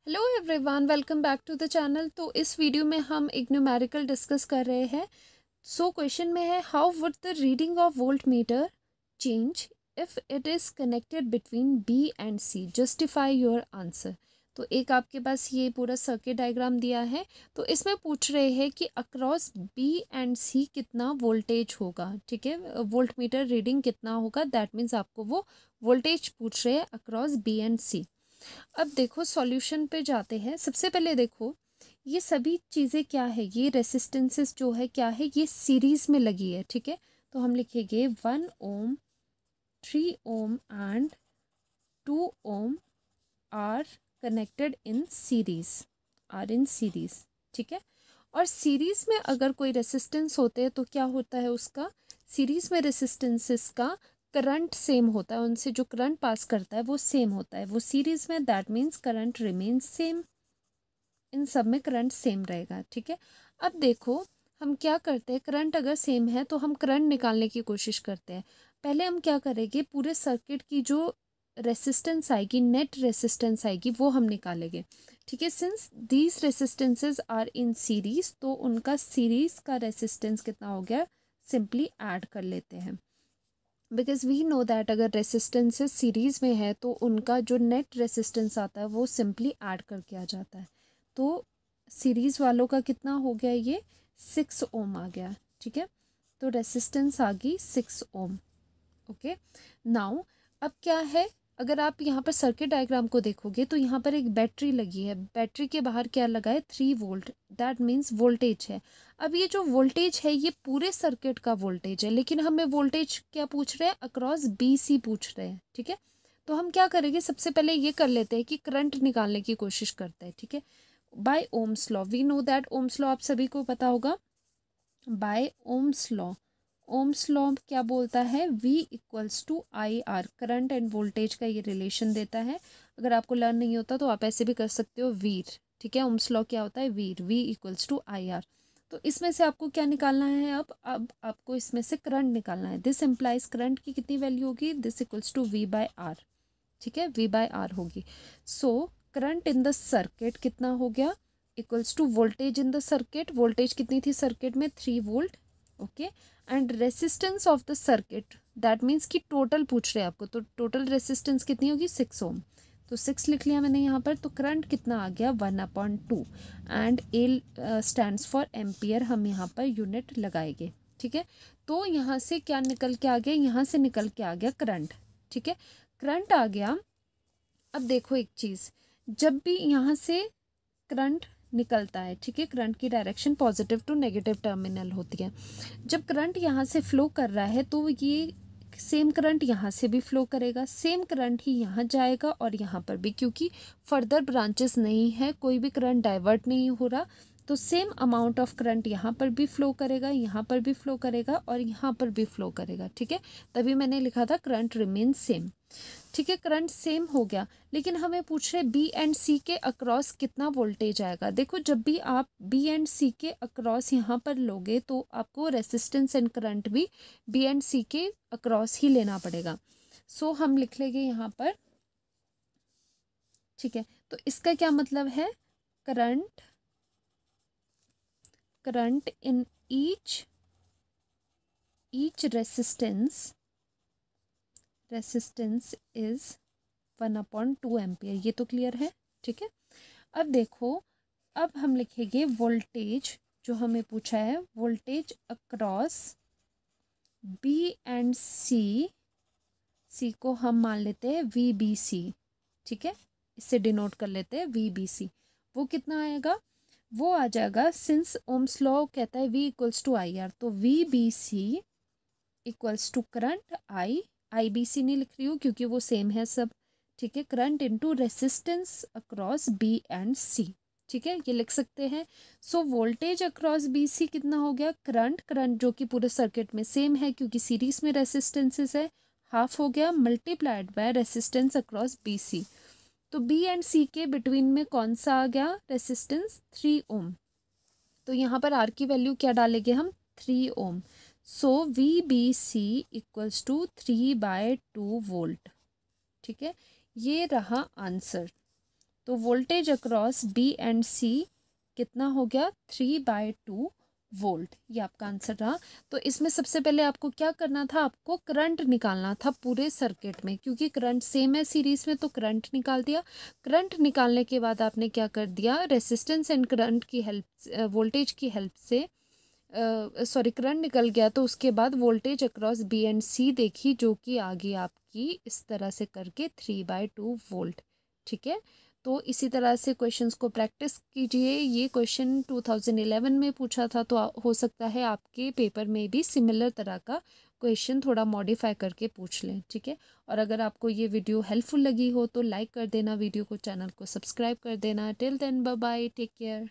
Hello everyone, welcome back to the channel. तो इस video में हम एक न्यूमेरिकल डिस्कस कर रहे हैं। सो क्वेश्चन में है, how would the reading of voltmeter change if it is connected between B and C, justify your answer. तो एक आपके पास ये पूरा सर्किट डायग्राम दिया है। तो इसमें पूछ रहे हैं कि अक्रॉस बी एंड सी कितना वोल्टेज होगा। ठीक है, वोल्ट मीटर रीडिंग कितना होगा, दैट मीन्स आपको वो वोल्टेज पूछ रहे हैं अक्रॉस बी एंड सी। अब देखो सॉल्यूशन पे जाते हैं। सबसे पहले देखो ये सभी चीज़ें क्या है, ये रेसिस्टेंसेस जो है क्या है, ये सीरीज में लगी है। ठीक है, तो हम लिखेंगे 1 ohm, 3 ohm and 2 ohm are connected in series, are in series. ठीक है, और सीरीज में अगर कोई रेसिस्टेंस होते हैं तो क्या होता है, उसका सीरीज में रेसिस्टेंसेस का करंट सेम होता है, उनसे जो करंट पास करता है वो सेम होता है, वो सीरीज में, that means current remains same. इन सब में करंट सेम रहेगा। ठीक है, अब देखो हम क्या करते हैं, करंट अगर सेम है तो हम करंट निकालने की कोशिश करते हैं। पहले हम क्या करेंगे, पूरे सर्किट की जो रेसिस्टेंस आएगी, नेट रेसिस्टेंस आएगी, वो हम निकालेंगे। ठीक है, since these resistances are in series, तो उनका सीरीज का रेसिस्टेंस कितना हो गया, सिंपली ऐड कर लेते हैं। बिकॉज वी नो दैट अगर रेसिस्टेंसेस सीरीज में है तो उनका जो नेट रेसिस्टेंस आता है वो सिंपली ऐड करके आ जाता है। तो सीरीज वालों का कितना हो गया, ये 6 ओम आ गया। ठीक है, तो रेसिस्टेंस आ गई 6 ओम। ओके, नाउ अब क्या है, अगर आप यहाँ पर सर्किट डायग्राम को देखोगे तो यहाँ पर एक बैटरी लगी है, बैटरी के बाहर क्या लगा है, 3 वोल्ट, दैट मीन्स वोल्टेज है। अब ये जो वोल्टेज है ये पूरे सर्किट का वोल्टेज है, लेकिन हमें वोल्टेज क्या पूछ रहे हैं, अक्रॉस बी सी पूछ रहे हैं। ठीक है, तो हम क्या करेंगे, सबसे पहले ये कर लेते हैं कि करंट निकालने की कोशिश करते हैं। ठीक है, by Ohm's law, we know that Ohm's law आप सभी को पता होगा। By Ohm's law, Ohm's law क्या बोलता है, V equals to I R, current and voltage का ये रिलेशन देता है। अगर आपको लर्न नहीं होता तो आप ऐसे भी कर सकते हो, वीर। ठीक है, ओम्स लॉ क्या होता है, वीर, V equals to I R. तो इसमें से आपको क्या निकालना है, अब आपको इसमें से करंट निकालना है। दिस इम्प्लाइज करंट की कितनी वैल्यू होगी, this equals to V by R. ठीक है, V बाय आर होगी। So current in the circuit कितना हो गया, equals to voltage in the circuit, voltage कितनी थी सर्किट में, 3 volt. Okay, and resistance of the circuit, that means कि टोटल पूछ रहे हैं आपको, तो टोटल रेसिस्टेंस कितनी होगी, 6 ओम। तो 6 लिख लिया मैंने यहाँ पर। तो करंट कितना आ गया, 1/2, and A stands for ampere, हम यहाँ पर यूनिट लगाएंगे। ठीक है, तो यहाँ से क्या निकल के आ गया, यहाँ से निकल के आ गया करंट। ठीक है, करंट आ गया। अब देखो एक चीज़, जब भी यहाँ से करंट निकलता है, ठीक है, करंट की direction positive to negative terminal होती है। जब करंट यहाँ से फ्लो कर रहा है तो ये सेम करंट यहाँ से भी फ्लो करेगा, सेम करंट ही यहाँ जाएगा और यहाँ पर भी, क्योंकि फर्दर ब्रांचेस नहीं है, कोई भी करंट डाइवर्ट नहीं हो रहा, तो सेम अमाउंट ऑफ करंट यहाँ पर भी फ्लो करेगा, यहाँ पर भी फ्लो करेगा और यहाँ पर भी फ्लो करेगा। ठीक है, तभी मैंने लिखा था करंट रिमेन सेम। ठीक है, करंट सेम हो गया, लेकिन हमें पूछ रहे बी एंड सी के अक्रॉस कितना वोल्टेज आएगा। देखो जब भी आप बी एंड सी के अक्रॉस यहाँ पर लोगे तो आपको रेसिस्टेंस एंड करंट भी बी एंड सी के अक्रॉस ही लेना पड़ेगा। सो हम लिख लेंगे यहाँ पर। ठीक है, तो इसका क्या मतलब है, current, current in each resistance is 1/2 ampere. ये तो क्लियर है। ठीक है, अब देखो, अब हम लिखेंगे वोल्टेज, जो हमें पूछा है वोल्टेज अक्रॉस बी एंड सी, सी को हम मान लेते हैं VBC। ठीक है, इससे डिनोट कर लेते हैं VBC। वो कितना आएगा, वो आ जाएगा, सिंस ओम्स लॉ कहता है V equals to I R, तो VBC equals to current IBC नहीं लिख रही हूँ क्योंकि वो सेम है सब। ठीक है, current into resistance across B and C। ठीक है, ये लिख सकते हैं। सो वोल्टेज अक्रॉस BC कितना हो गया, करंट जो कि पूरे सर्किट में सेम है क्योंकि सीरीज में रेसिस्टेंसेस है, हाफ हो गया multiplied by resistance across BC। तो B एंड C के बिटवीन में कौन सा आ गया, रेसिस्टेंस 3 ओम। तो यहाँ पर R की वैल्यू क्या डालेंगे हम, 3 ओम। सो VBC इक्वल्स टू 3/2 वोल्ट। ठीक है, ये रहा आंसर। तो वोल्टेज अक्रॉस बी एंड सी कितना हो गया 3/2 वोल्ट, ये आपका आंसर रहा। तो इसमें सबसे पहले आपको क्या करना था, आपको करंट निकालना था पूरे सर्किट में, क्योंकि करंट सेम है सीरीज में, तो करंट निकाल दिया। करंट निकालने के बाद आपने क्या कर दिया, रेसिस्टेंस एंड करंट की हेल्प, वोल्टेज की हेल्प से, सॉरी करंट निकल गया, तो उसके बाद वोल्टेज अक्रॉस बी एंड सी देखी, जो कि आ गई आपकी इस तरह से करके 3/2 वोल्ट। ठीक है, तो इसी तरह से क्वेश्चंस को प्रैक्टिस कीजिए। ये क्वेश्चन 2011 में पूछा था, तो हो सकता है आपके पेपर में भी सिमिलर तरह का क्वेश्चन थोड़ा मॉडिफाई करके पूछ लें। ठीक है, और अगर आपको ये वीडियो हेल्पफुल लगी हो तो लाइक कर देना वीडियो को, चैनल को सब्सक्राइब कर देना। Till then bye bye, take care.